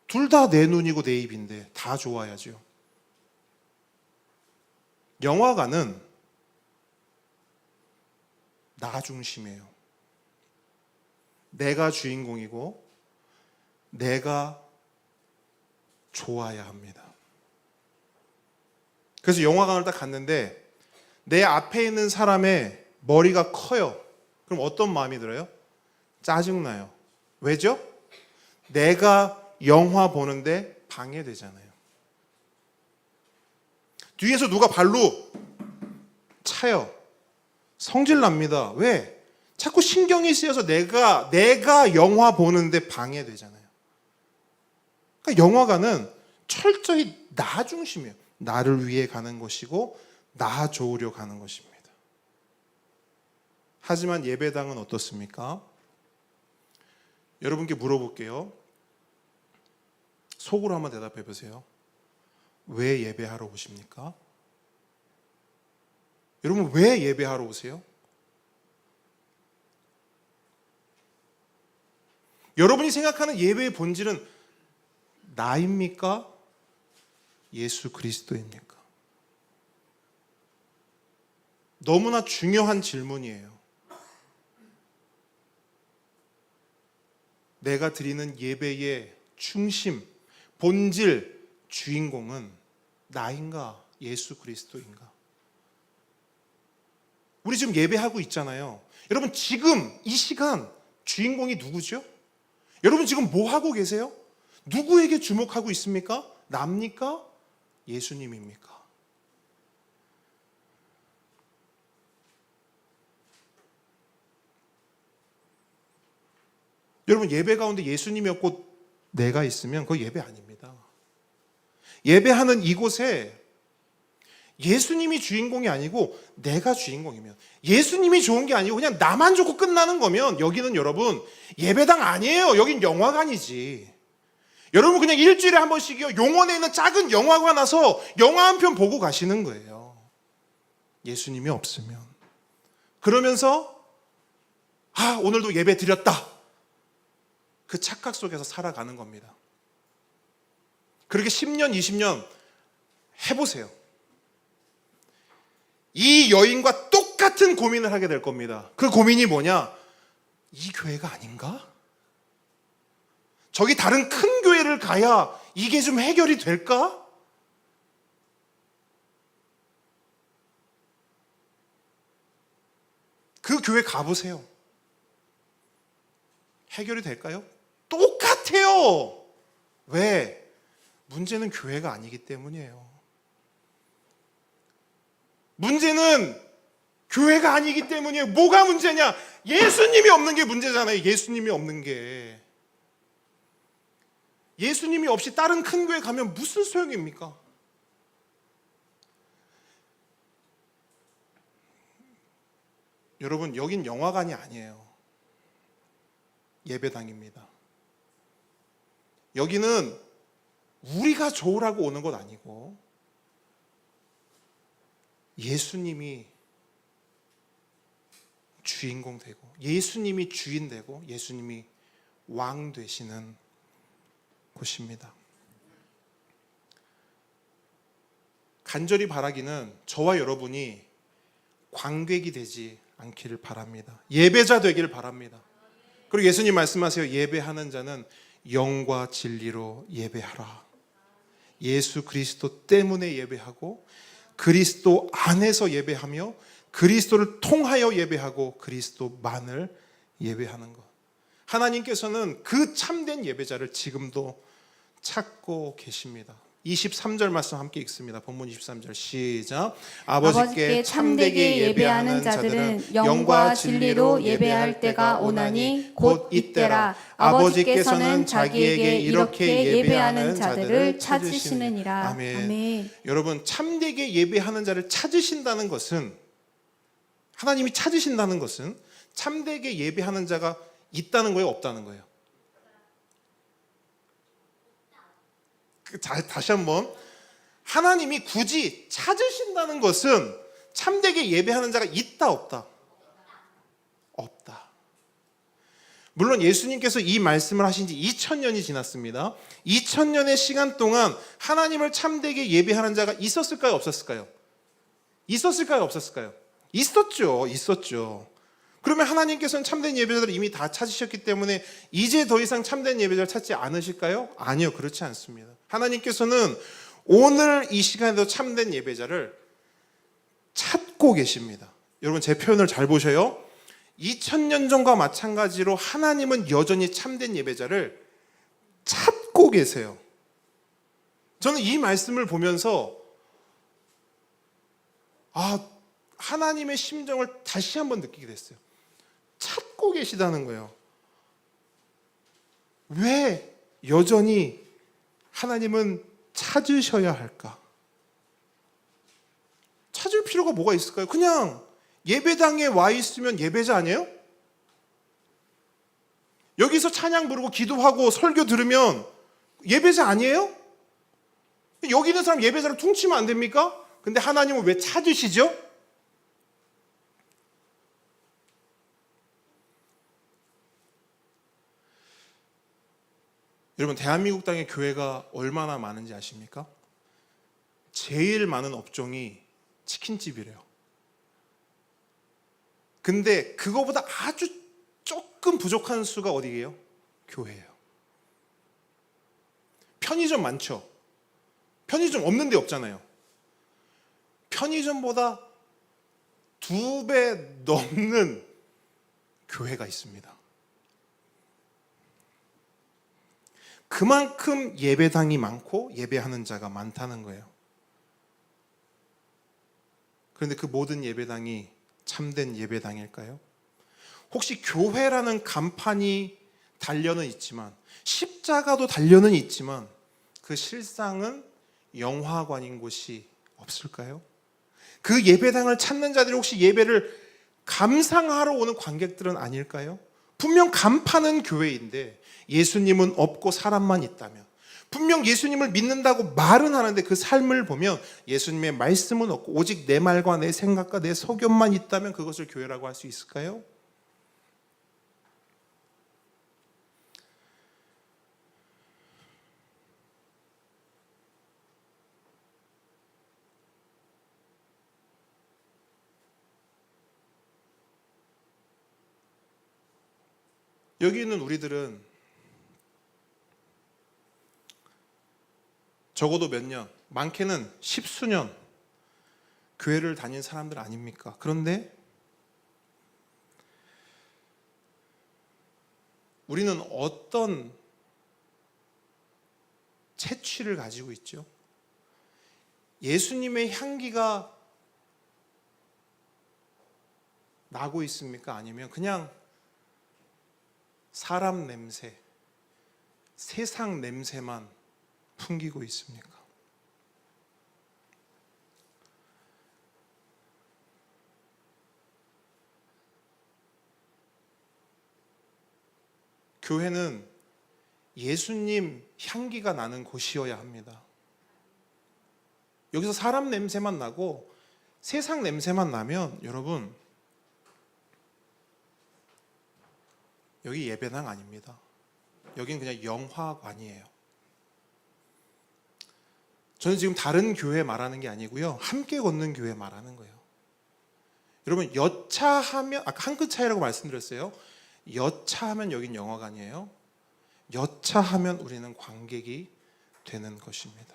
둘 다 내 눈이고 내 입인데 다 좋아야죠. 영화관은 나 중심이에요. 내가 주인공이고 내가 좋아야 합니다. 그래서 영화관을 딱 갔는데 내 앞에 있는 사람의 머리가 커요. 그럼 어떤 마음이 들어요? 짜증나요. 왜죠? 내가 영화 보는데 방해되잖아요. 뒤에서 누가 발로 차요. 성질 납니다. 왜? 자꾸 신경이 쓰여서 내가 영화 보는데 방해되잖아요. 그러니까 영화관은 철저히 나 중심이에요. 나를 위해 가는 것이고 나 좋으려 가는 것입니다. 하지만 예배당은 어떻습니까? 여러분께 물어볼게요. 속으로 한번 대답해 보세요. 왜 예배하러 오십니까? 여러분, 왜 예배하러 오세요? 여러분이 생각하는 예배의 본질은 나입니까? 예수 그리스도입니까? 너무나 중요한 질문이에요. 내가 드리는 예배의 중심, 본질, 주인공은 나인가? 예수 그리스도인가? 우리 지금 예배하고 있잖아요. 여러분, 지금 이 시간 주인공이 누구죠? 여러분 지금 뭐 하고 계세요? 누구에게 주목하고 있습니까? 납니까? 예수님입니까? 여러분, 예배 가운데 예수님이 없고 내가 있으면 그거 예배 아닙니다. 예배하는 이곳에 예수님이 주인공이 아니고 내가 주인공이면, 예수님이 좋은 게 아니고 그냥 나만 좋고 끝나는 거면 여기는 여러분 예배당 아니에요. 여긴 영화관이지. 여러분 그냥 일주일에 한 번씩이요, 용원에 있는 작은 영화관 와서 영화 한 편 보고 가시는 거예요. 예수님이 없으면. 그러면서 오늘도 예배 드렸다, 그 착각 속에서 살아가는 겁니다. 그렇게 10년 20년 해보세요. 이 여인과 똑같은 고민을 하게 될 겁니다. 그 고민이 뭐냐? 이 교회가 아닌가? 저기 다른 큰 교회를 가야 이게 좀 해결이 될까? 그 교회 가보세요. 해결이 될까요? 똑같아요. 왜? 문제는 교회가 아니기 때문이에요. 문제는 교회가 아니기 때문이에요. 뭐가 문제냐? 예수님이 없는 게 문제잖아요. 예수님이 없는 게. 예수님이 없이 다른 큰 교회 가면 무슨 소용입니까? 여러분, 여긴 영화관이 아니에요. 예배당입니다. 여기는 우리가 좋으라고 오는 것 아니고 예수님이 주인공 되고, 예수님이 주인 되고, 예수님이 왕 되시는 곳입니다. 간절히 바라기는 저와 여러분이 관객이 되지 않기를 바랍니다. 예배자 되기를 바랍니다. 그리고 예수님 말씀하세요. 예배하는 자는 영과 진리로 예배하라. 예수 그리스도 때문에 예배하고, 그리스도 안에서 예배하며, 그리스도를 통하여 예배하고, 그리스도만을 예배하는 것. 하나님께서는 그 참된 예배자를 지금도 찾고 계십니다. 23절 말씀 함께 읽습니다. 본문 23절 시작. 아버지께 참되게 예배하는 자들은 영과 진리로 예배할 때가 오나니 곧 이때라. 아버지께서는 자기에게 이렇게 예배하는 자들을 찾으시느니라. 아멘. 아멘. 여러분, 참되게 예배하는 자를 찾으신다는 것은, 하나님이 찾으신다는 것은 참되게 예배하는 자가 있다는 거예요, 없다는 거예요? 다시 한번, 하나님이 굳이 찾으신다는 것은 참되게 예배하는 자가 있다, 없다? 없다. 물론 예수님께서 이 말씀을 하신 지 2000년이 지났습니다. 2000년의 시간 동안 하나님을 참되게 예배하는 자가 있었을까요, 없었을까요? 있었을까요, 없었을까요? 있었죠. 그러면 하나님께서는 참된 예배자들을 이미 다 찾으셨기 때문에 이제 더 이상 참된 예배자를 찾지 않으실까요? 아니요, 그렇지 않습니다. 하나님께서는 오늘 이 시간에도 참된 예배자를 찾고 계십니다. 여러분, 제 표현을 잘 보셔요. 2000년 전과 마찬가지로 하나님은 여전히 참된 예배자를 찾고 계세요. 저는 이 말씀을 보면서 하나님의 심정을 다시 한번 느끼게 됐어요. 찾고 계시다는 거예요. 왜 여전히 하나님은 찾으셔야 할까? 찾을 필요가 뭐가 있을까요? 그냥 예배당에 와 있으면 예배자 아니에요? 여기서 찬양 부르고 기도하고 설교 들으면 예배자 아니에요? 여기 있는 사람 예배자로 퉁치면 안 됩니까? 근데 하나님은 왜 찾으시죠? 여러분, 대한민국 땅에 교회가 얼마나 많은지 아십니까? 제일 많은 업종이 치킨집이래요. 근데 그거보다 아주 조금 부족한 수가 어디예요? 교회예요. 편의점 많죠? 편의점 없는 데 없잖아요. 편의점보다 2배 넘는 교회가 있습니다. 그만큼 예배당이 많고 예배하는 자가 많다는 거예요. 그런데 그 모든 예배당이 참된 예배당일까요? 혹시 교회라는 간판이 달려는 있지만, 십자가도 달려는 있지만 그 실상은 영화관인 곳이 없을까요? 그 예배당을 찾는 자들이 혹시 예배를 감상하러 오는 관객들은 아닐까요? 분명 간판은 교회인데 예수님은 없고 사람만 있다면, 분명 예수님을 믿는다고 말은 하는데 그 삶을 보면 예수님의 말씀은 없고 오직 내 말과 내 생각과 내 소견만 있다면 그것을 교회라고 할 수 있을까요? 여기 있는 우리들은 적어도 몇 년, 많게는 10수년 교회를 다닌 사람들 아닙니까? 그런데 우리는 어떤 채취를 가지고 있죠? 예수님의 향기가 나고 있습니까? 아니면 그냥 사람 냄새, 세상 냄새만 풍기고 있습니까? 교회는 예수님 향기가 나는 곳이어야 합니다. 여기서 사람 냄새만 나고 세상 냄새만 나면 여러분, 여기 예배당 아닙니다. 여긴 그냥 영화관이에요. 저는 지금 다른 교회 말하는 게 아니고요, 함께 걷는 교회 말하는 거예요. 여러분, 여차하면, 아까 한 끗 차이라고 말씀드렸어요. 여차하면 여긴 영화관이에요. 여차하면 우리는 관객이 되는 것입니다.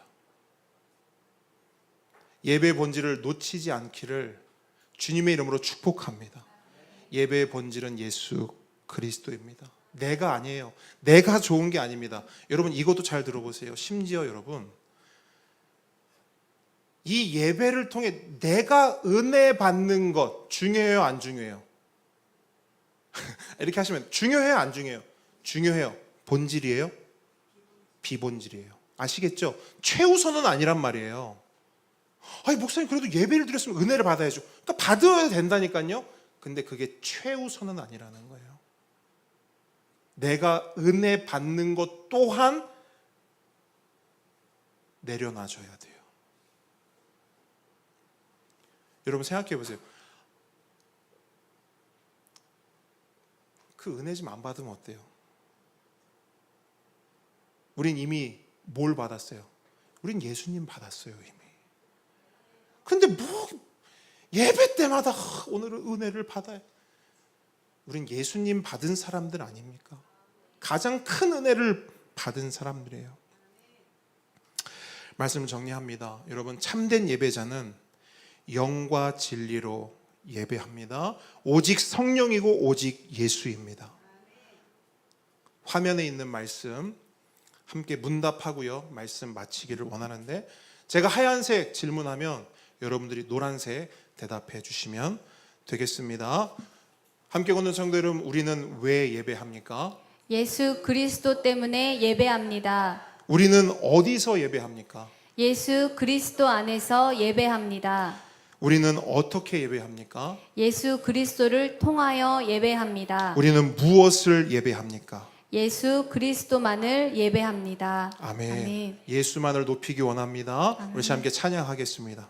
예배의 본질을 놓치지 않기를 주님의 이름으로 축복합니다. 예배의 본질은 예수 그리스도입니다. 내가 아니에요. 내가 좋은 게 아닙니다. 여러분, 이것도 잘 들어보세요. 심지어 여러분, 이 예배를 통해 내가 은혜 받는 것 중요해요, 안 중요해요? 이렇게 하시면 중요해요, 안 중요해요? 중요해요. 본질이에요? 비본질이에요. 아시겠죠? 최우선은 아니란 말이에요. 아니, 목사님 그래도 예배를 드렸으면 은혜를 받아야죠. 그러니까 받아야 된다니까요. 근데 그게 최우선은 아니라는 거예요. 내가 은혜 받는 것 또한 내려놔줘야 돼요. 여러분, 생각해 보세요. 그 은혜 좀 안 받으면 어때요? 우린 이미 뭘 받았어요? 우린 예수님 받았어요, 이미. 근데 뭐 예배 때마다 오늘은 은혜를 받아요. 우린 예수님 받은 사람들 아닙니까? 가장 큰 은혜를 받은 사람들이에요. 말씀을 정리합니다. 여러분, 참된 예배자는 영과 진리로 예배합니다. 오직 성령이고 오직 예수입니다. 화면에 있는 말씀 함께 문답하고요, 말씀 마치기를 원하는데, 제가 하얀색 질문하면 여러분들이 노란색 대답해 주시면 되겠습니다. 함께 걷는 성도 여러분, 우리는 왜 예배합니까? 예수 그리스도 때문에 예배합니다. 우리는 어디서 예배합니까? 예수 그리스도 안에서 예배합니다. 우리는 어떻게 예배합니까? 예수 그리스도를 통하여 예배합니다. 우리는 무엇을 예배합니까? 예수 그리스도만을 예배합니다. 아멘. 아멘. 예수만을 높이기 원합니다. 우리 함께 찬양하겠습니다.